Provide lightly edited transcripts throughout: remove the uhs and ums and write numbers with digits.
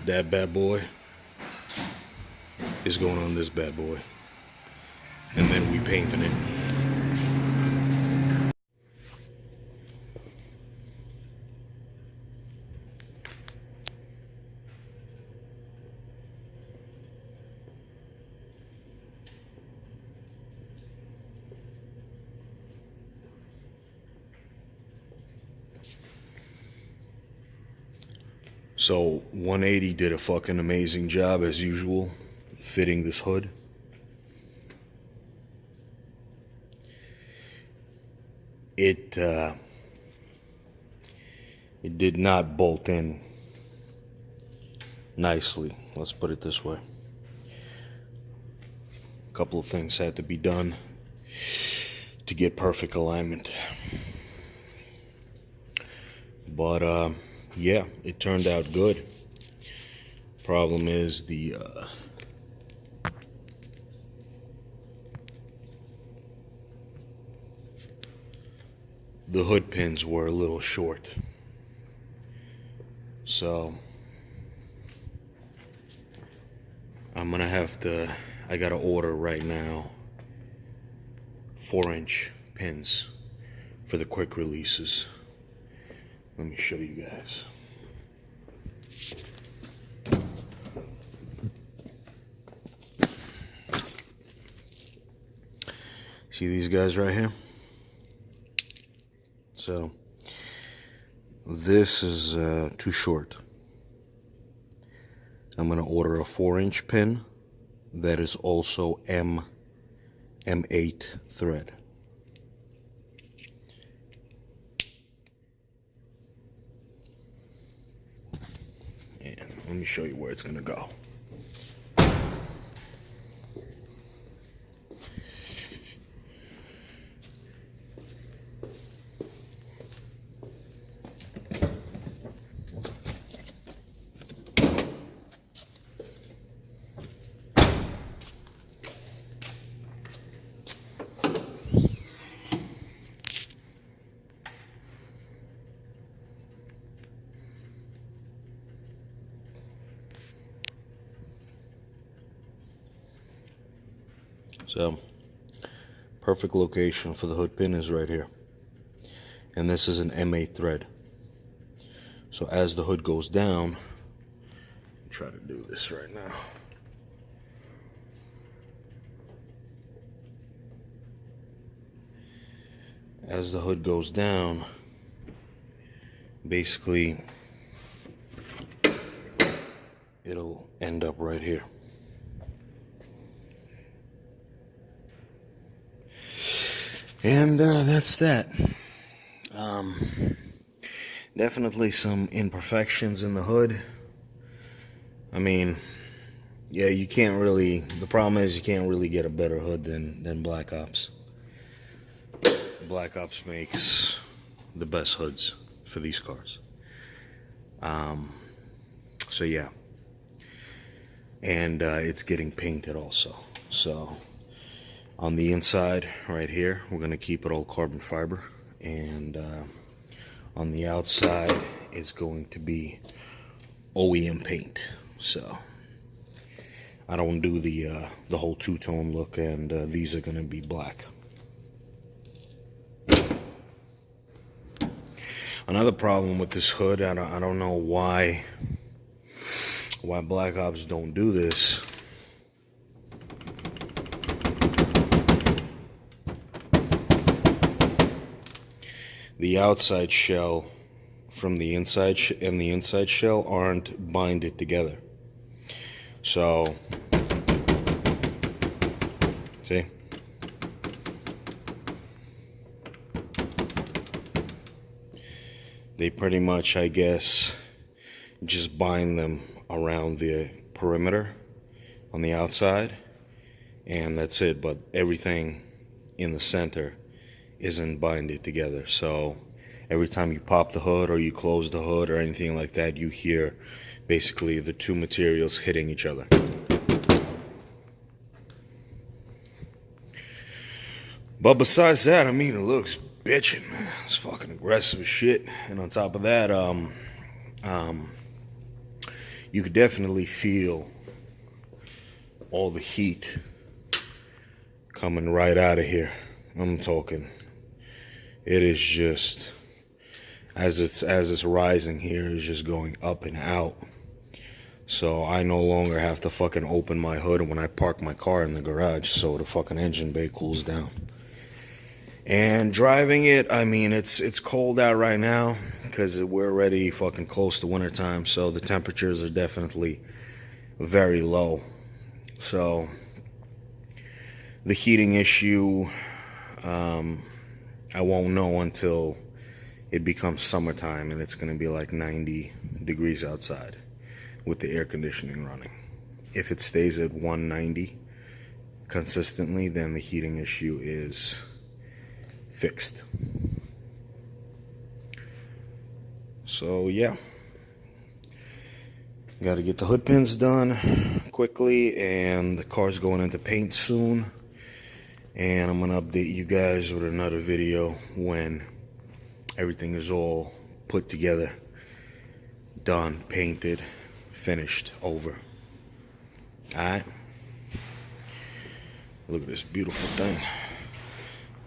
That bad boy is going on this bad boy, and then we painting it. So 180 did a fucking amazing job as usual fitting this hood. It did not bolt in nicely, let's put it this way. A couple of things had to be done to get perfect alignment. But yeah, it turned out good. Problem is the hood pins were a little short. So I'm gonna have to, I gotta order right now 4-inch pins for the quick releases. Let me show you guys. See these guys right here? So this is too short. I'm gonna order a 4-inch pin that is also M8 thread. And let me show you where it's gonna go. So, perfect location for the hood pin is right here. And this is an M8 thread. So as the hood goes down, I'll try to do this right now. As the hood goes down, basically, it'll end up right here. And that's that. Definitely some imperfections in the hood. I mean, yeah, you can't really, the problem is you can't really get a better hood than Black Ops. Black Ops makes the best hoods for these cars. So yeah. And it's getting painted also. So on the inside right here, we're going to keep it all carbon fiber, and on the outside it's going to be OEM paint. So I don't do the whole two-tone look, and these are going to be black. Another problem with this hood, I don't know why Black Ops don't do this. The outside shell from the inside and the inside shell aren't binded together. So, see? They pretty much, I guess, just bind them around the perimeter on the outside, and that's it. But everything in the center isn't binded together. So every time you pop the hood or you close the hood or anything like that, you hear basically the two materials hitting each other. But besides that, I mean, it looks bitchin', man. It's fucking aggressive as shit. And on top of that, you could definitely feel all the heat coming right out of here. I'm talking, it is just, as it's rising here, it's just going up and out. So I no longer have to fucking open my hood when I park my car in the garage so the fucking engine bay cools down. And driving it, I mean, it's cold out right now because we're already fucking close to wintertime, so the temperatures are definitely very low. So the heating issue, I won't know until it becomes summertime and it's going to be like 90 degrees outside with the air conditioning running. If it stays at 190 consistently, then the heating issue is fixed. So yeah, got to get the hood pins done quickly, and the car's going into paint soon, and I'm gonna update you guys with another video when everything is all put together, done, painted, finished, over. Alright, look at this beautiful thing.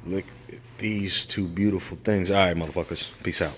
Look at these two beautiful things. Alright, motherfuckers, peace out.